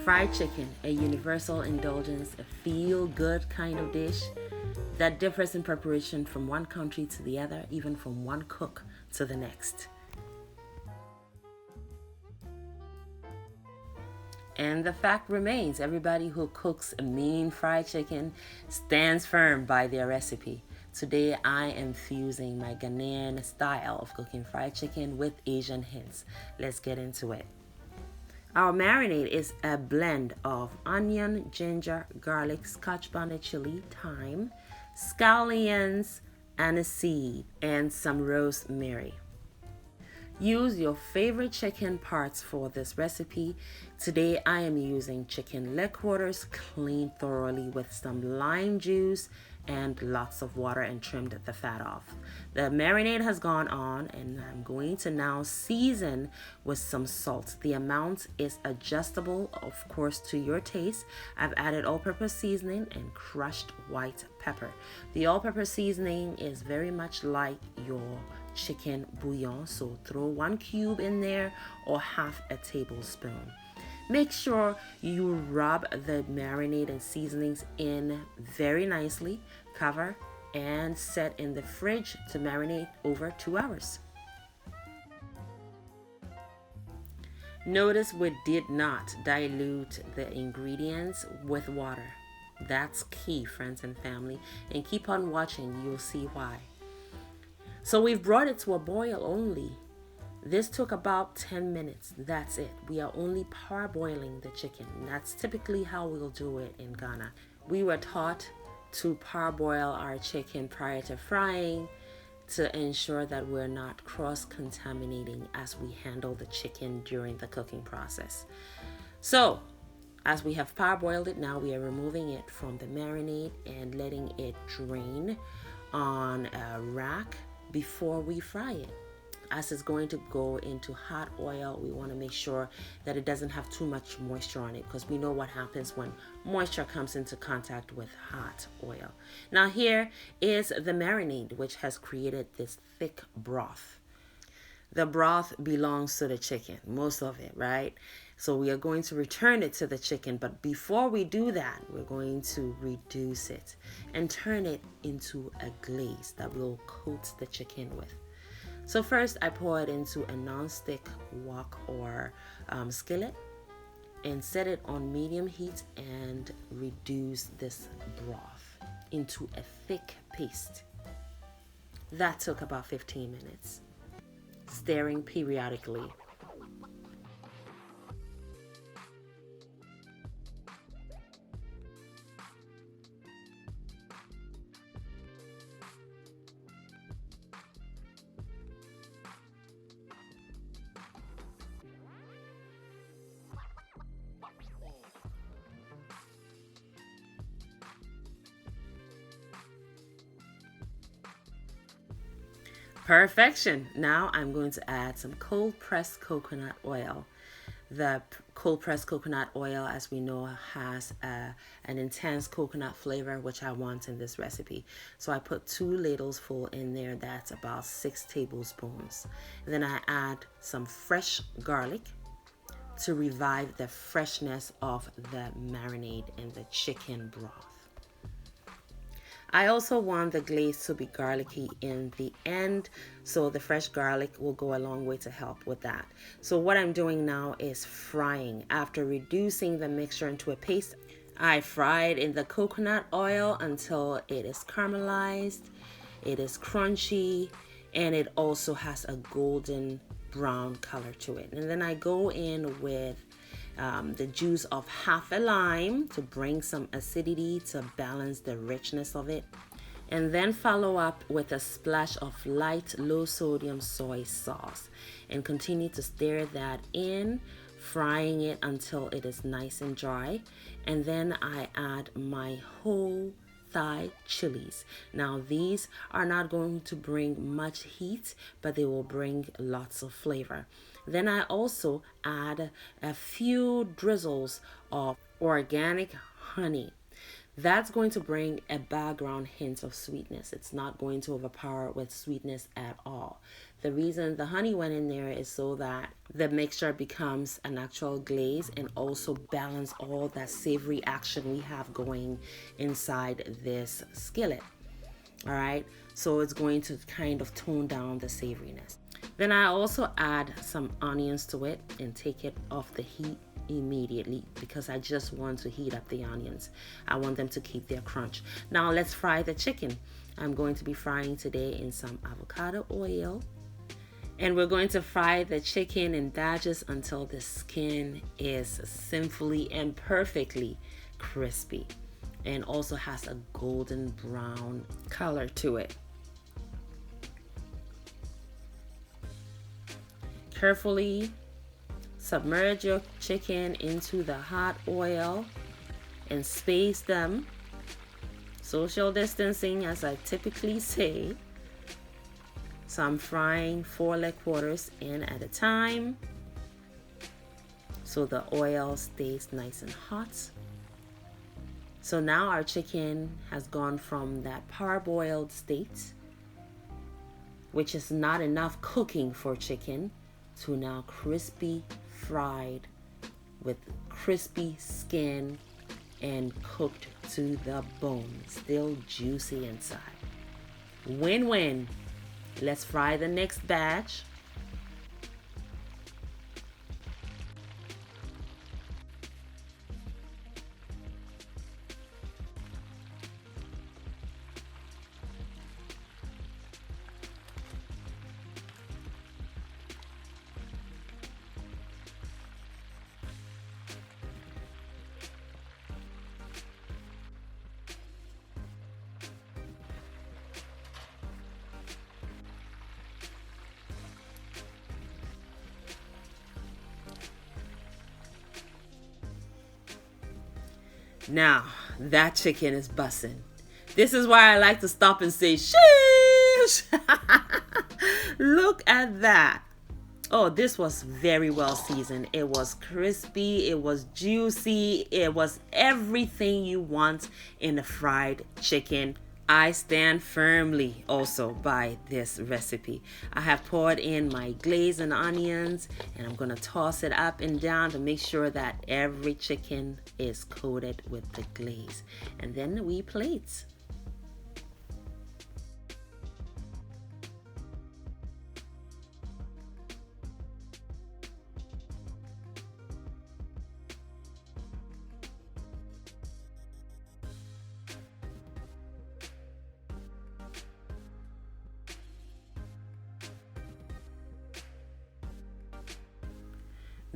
Fried chicken, a universal indulgence, a feel-good kind of dish that differs in preparation from one country to the other, even from one cook to the next. And the fact remains, everybody who cooks a mean fried chicken stands firm by their recipe. Today I am fusing my Ghanaian style of cooking fried chicken with Asian hints. Let's get into it. Our marinade is a blend of onion, ginger, garlic, Scotch bonnet chili, thyme, scallions, aniseed, and some rosemary. Use your favorite chicken parts for this recipe. Today I am using chicken leg quarters, cleaned thoroughly with some lime juice and lots of water, and trimmed the fat off. The marinade has gone on, and I'm going to now season with some salt. The amount is adjustable, of course, to your taste. I've added all-purpose seasoning and crushed white pepper. The all-purpose seasoning is very much like your chicken bouillon, so throw 1 cube in there or half a tablespoon. Make sure you rub the marinade and seasonings in very nicely, cover, and set in the fridge to marinate over 2 hours. Notice we did not dilute the ingredients with water. That's key, friends and family, and keep on watching, you'll see why. So we've brought it to a boil only. This took about 10 minutes. That's it. We are only parboiling the chicken. That's typically how we'll do it in Ghana. We were taught to parboil our chicken prior to frying to ensure that we're not cross-contaminating as we handle the chicken during the cooking process. So, as we have parboiled it, now we are removing it from the marinade and letting it drain on a rack before we fry it. As it's going to go into hot oil, we want to make sure that it doesn't have too much moisture on it, because we know what happens when moisture comes into contact with hot oil. Now here is the marinade, which has created this thick broth. The broth belongs to the chicken, most of it, right? So we are going to return it to the chicken, but before we do that, we're going to reduce it and turn it into a glaze that we'll coat the chicken with. So first I pour it into a non-stick wok or skillet and set it on medium heat and reduce this broth into a thick paste. That took about 15 minutes, stirring periodically. Perfection. Now I'm going to add some cold pressed coconut oil. The cold pressed coconut oil, as we know, has an intense coconut flavor, which I want in this recipe. So I put 2 ladles full in there. That's about 6 tablespoons. Then I add some fresh garlic to revive the freshness of the marinade and the chicken broth. I also want the glaze to be garlicky in the end, so the fresh garlic will go a long way to help with that. So what I'm doing now is frying. After reducing the mixture into a paste, I fried in the coconut oil until it is caramelized, it is crunchy, and it also has a golden brown color to it. And then I go in with the juice of half a lime to bring some acidity to balance the richness of it, and then follow up with a splash of light low sodium soy sauce and continue to stir that in, frying it until it is nice and dry. And then I add my whole Thai chilies. Now these are not going to bring much heat, but they will bring lots of flavor. Then I also add a few drizzles of organic honey. That's going to bring a background hint of sweetness. It's not going to overpower with sweetness at all. The reason the honey went in there is so that the mixture becomes an actual glaze and also balance all that savory action we have going inside this skillet. All right, so it's going to kind of tone down the savoriness. Then I also add some onions to it and take it off the heat immediately because I just want to heat up the onions. I want them to keep their crunch. Now let's fry the chicken. I'm going to be frying today in some avocado oil, and we're going to fry the chicken in batches until the skin is sinfully and perfectly crispy and also has a golden brown color to it. Carefully submerge your chicken into the hot oil and space them. Social distancing, as I typically say. So I'm frying 4 leg quarters in at a time so the oil stays nice and hot. So now our chicken has gone from that parboiled state, which is not enough cooking for chicken, to now crispy fried with crispy skin and cooked to the bone, still juicy inside. Win-win. Let's fry the next batch. Now, that chicken is bussin'. This is why I like to stop and say, sheesh! Look at that. Oh, this was very well seasoned. It was crispy, it was juicy, it was everything you want in a fried chicken. I stand firmly also by this recipe. I have poured in my glaze and onions, and I'm gonna toss it up and down to make sure that every chicken is coated with the glaze. And then we plate.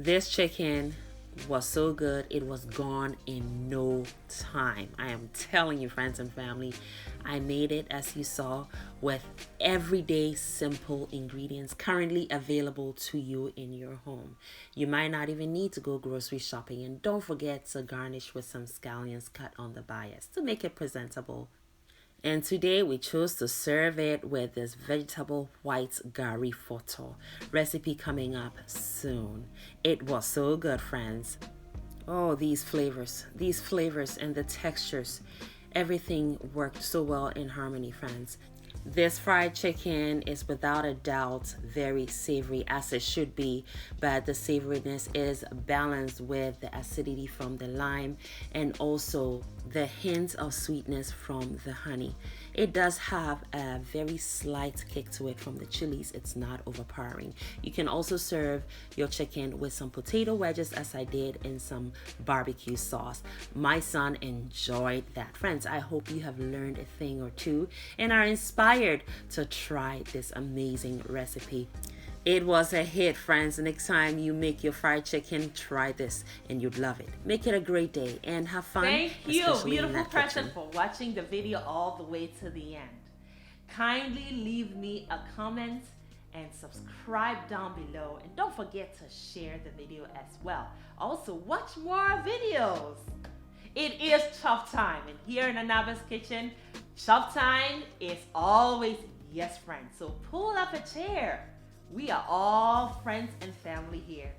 This chicken was so good, it was gone in no time. I am telling you, friends and family, I made it, as you saw, with everyday simple ingredients currently available to you in your home. You might not even need to go grocery shopping, and don't forget to garnish with some scallions cut on the bias to make it presentable. And today we chose to serve it with this vegetable white gari photo recipe coming up soon. It was so good, friends. Oh, these flavors and the textures, everything worked so well in harmony, friends. This fried chicken is without a doubt very savory, as it should be, but the savoriness is balanced with the acidity from the lime and also the hint of sweetness from the honey. It does have a very slight kick to it from the chilies. It's not overpowering. You can also serve your chicken with some potato wedges, as I did, in some barbecue sauce. My son enjoyed that. Friends, I hope you have learned a thing or two and are inspired to try this amazing recipe. It was a hit, friends. Next time you make your fried chicken, try this and you'd love it. Make it a great day and have fun. Thank you, beautiful person, for watching the video all the way to the end. Kindly leave me a comment and subscribe down below. And don't forget to share the video as well. Also, watch more videos. It is chop time, and here in Anaba's kitchen, chop time is always yes, friends. So pull up a chair. We are all friends and family here.